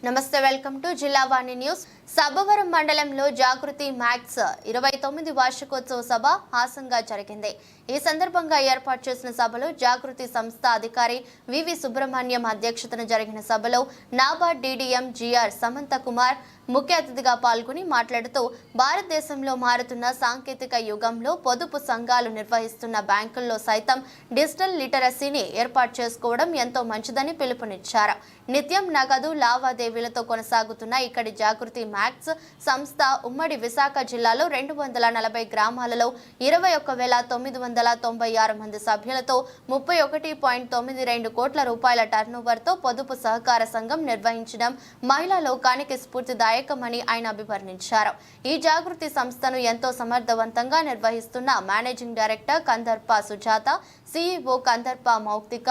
నమస్తే, welcome to జిల్లా వాణి news. Sabbavaram మండలంలో జాగృతి మ్యాక్స్ 29 వార్షికోత్సవ సభ హాసంగా జరిగింది. ఈ సందర్భంగా ఏర్పాటు చేసిన సభలో జాగృతి సంస్థ అధికారి వివి సుబ్రహ్మణ్యం అధ్యక్షతన జరిగిన సభలో నాబార్డ్ డీడీఎం జిఆర్ సమంత కుమార్ ముఖ్య అతిథిగా పాల్గొని మాట్లాడుతూ భారతదేశంలో మారుతున్న సాంకేతిక యుగంలో పొదుపు సంఘాలు నిర్వహిస్తున్న బ్యాంకుల్లో సైతం డిజిటల్ లిటరసీని ఏర్పాటు చేసుకోవడం ఎంతో మంచిదని పిలుపునిచ్చారు. నిత్యం నగదు లావాదేవీలతో కొనసాగుతున్న ఇక్కడి జాగృతి మ్యాక్స్ సంస్థ ఉమ్మడి విశాఖ జిల్లాలో 240 గ్రామాలలో 21,996 మంది సభ్యులతో 31.92 కోట్ల రూపాయల టర్నోవర్తో పొదుపు సహకార సంఘం నిర్వహించడం మహిళా లోకానికి స్ఫూర్తిదాయకమని ఆయన అభివర్ణించారు. ఈ జాగృతి సంస్థను ఎంతో సమర్థవంతంగా నిర్వహిస్తున్న managing director Kandarpa Sujata, CEO Kandarpa Mouktika,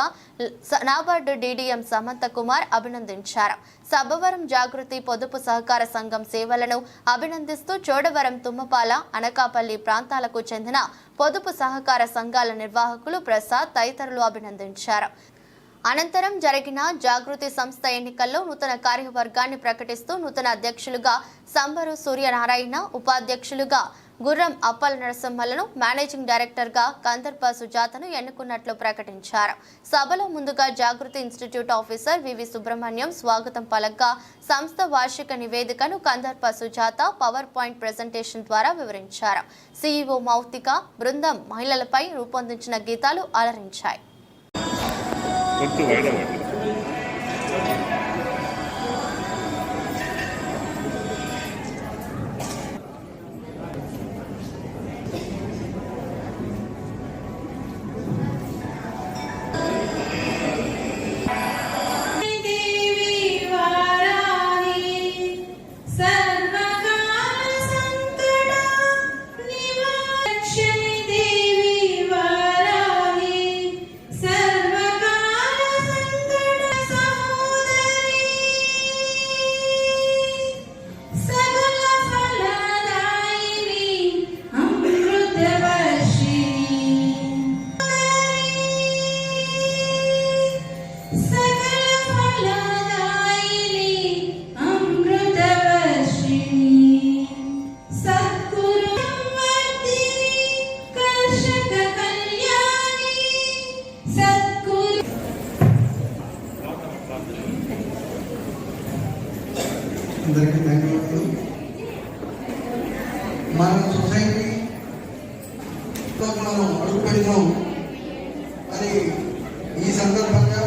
NABARD DDM Samanta Kumar అభినందించారు. సబ్బవరం జాగృతి పొదుపు సహకార సంఘం సేవలను అభినందిస్తూ చోడవరం, తుమ్మపాల, అనకాపల్లి ప్రాంతాలకు చెందిన పొదుపు సహకార సంఘాల నిర్వాహకులు ప్రసాద్ తదితరులు అభినందించారు. అనంతరం జరిగిన జాగృతి సంస్థ ఎన్నికల్లో నూతన కార్యవర్గాన్ని ప్రకటిస్తూ నూతన అధ్యక్షులుగా సంబరు సూర్యనారాయణ, ఉపాధ్యక్షులుగా గుర్రం అప్పల నరసింహలను, మేనేజింగ్ డైరెక్టర్గా కందర్ప సుజాతను ఎన్నుకున్నట్లు ప్రకటించారు. సభలో ముందుగా జాగృతి ఇన్స్టిట్యూట్ ఆఫీసర్ వివి సుబ్రహ్మణ్యం స్వాగతం పలకగా సంస్థ వార్షిక నివేదికను Kandarpa Sujatha power point presentation ద్వారా వివరించారు. సిఇఓ మౌక్తిక బృందం మహిళలపై రూపొందించిన గీతాలు అలరించాయి. అందరికీ ధన్యవాదాలు. మన సొసైటీ మనం అడుగు పెడతాం అని ఈ సందర్భంగా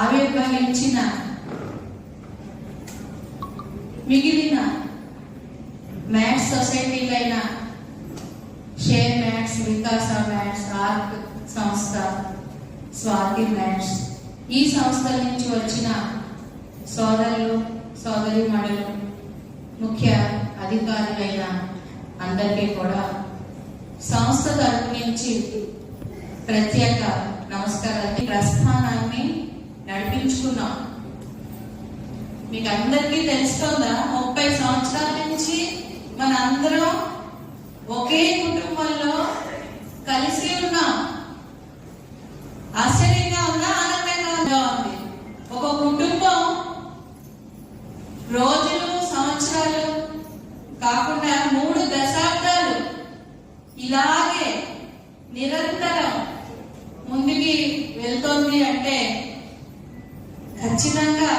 ఆవిర్భవించిన మిగిలిన మ్యాథ్స్ సొసైటీలైన షేర్ మ్యాథ్స్, వికాస మ్యాథ్స్, ఆర్క్ సంస్థ, స్వాతి మ్యాథ్స్ ఈ సంస్థల నుంచి వచ్చిన సోదరులు సోదరీమణులు ముఖ్య అధికారులైన అందరికీ కూడా సంస్థ తరపు నుంచి ప్రత్యేక నమస్కారాలు. ప్రస్థానాన్ని నడిపించుకున్నాం. మీకు అందరికీ తెలుస్తుందా, 30 సంవత్సరాల నుంచి మన అందరం ఒకే కుటుంబంలో కలిసి ఉన్నాం. ఆశ్చర్యంగా ఉందా, ఆనందంగా ఉంది? ఒక కుటుంబం రోజులు సంవత్సరాలు కాకుండా 3 దశాబ్దాలు ఇలాగే నిరంతరం ముందుకి వెళ్తోంది అంటే ఖచ్చితంగా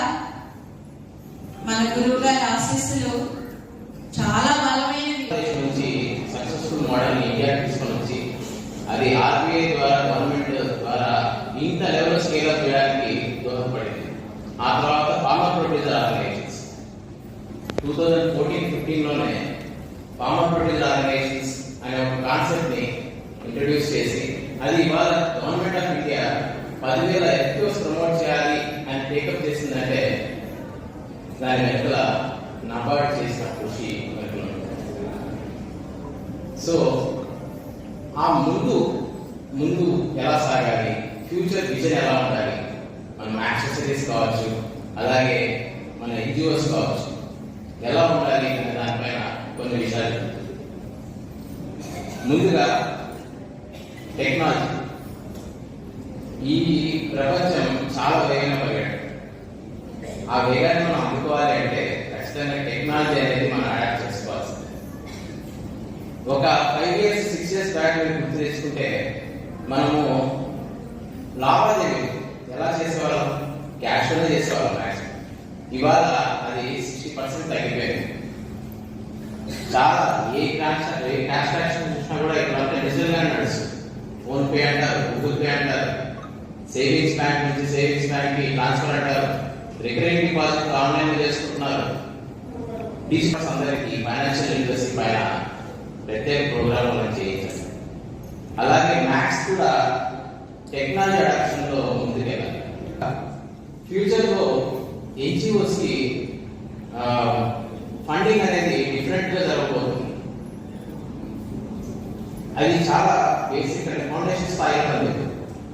మన గురువు గారి ఆశీస్సులు చాలా బలమైనవి. సక్సెస్ఫుల్ మోడల్ ఇండియా తీసుకొని వచ్చి అది ఆర్బీఐ ద్వారా గవర్నమెంట్ ద్వారా ఇంత లెవెల్ స్కేల్ అప్ చేయడానికి దోహదపడింది. ఆ తర్వాత ఫార్మర్ ప్రొడ్యూసర్ ఆర్గనైజేషన్స్ 2014-15లోనే ఫార్మర్ ప్రొడ్యూసర్ ఆర్గనైజేషన్స్ అనే ఒక కాన్సెప్ట్ ని ఇంట్రడ్యూస్ చేసి అది ఇవాళ government of India 10,000 FPOs promote చేయాలి అని టేకప్ చేసిందంటే దాని వెనుక నబార్డ్ చేసిన కృషి వెనుక. సో ఆ ముందు ఎలా సాగాలి, ఫ్యూచర్ విజన్ ఎలా ఉండాలి, మన యాక్సెసరీస్ కావచ్చు, అలాగే మన ఎన్జిఓస్ కావచ్చు, ఎలా ఉండాలి అనే దానిపైన కొన్ని విషయాలు. ముందుగా టెక్నాలజీ. ఈ ప్రపంచం చాలా వేగంగా పరిగెడుతుంది. ఆ వేగాన్ని మనం అందుకోవాలి అంటే ఖచ్చితంగా టెక్నాలజీ అనేది మనం అడాప్ట్ చేసుకోవాల్సింది. ఒక 5 years 6 years బ్యాక్ మీరు గుర్తు చేసుకుంటే మనము లావాదేవీలు ఎలా చేసేవాళ్ళం, క్యాష్ లోనే చేసేవాళ్ళం మ్యాక్సిమం. ఇవాళ అది 60% తగ్గిపోయింది. చాలా ఏ క్యాష్ ట్రాన్సాక్షన్ చూసినా కూడా ఇప్పుడు డిజిటల్ గానే నడుస్తుంది. ఫోన్ పే అంటారు, గూగుల్ పే అంటారు, సేవింగ్స్ బ్యాంక్ నుంచి సేవింగ్స్ బ్యాంక్ కి ట్రాన్స్ఫర్ అంటారు, రికరింగ్ డిపాజిట్ ఆన్లైన్ లో చేసుకుంటున్నారు. టీచర్స్ అందరికీ ఫైనాన్షియల్ లిటరసీ పైన ప్రత్యేక ప్రోగ్రామ్ చేయించారు. అలాగే మ్యాథ్స్ కూడా టెక్నాలజీ అడాప్షన్ లో ముందుకెళ్ళాలి. ఫ్యూచర్ లో ఎన్జిఓస్ కి ఫండింగ్ అనేది డిఫరెంట్ గా జరగబోతుంది. అది చాలా బేసిక్ అండ్ ఫౌండేషన్ స్థాయిలో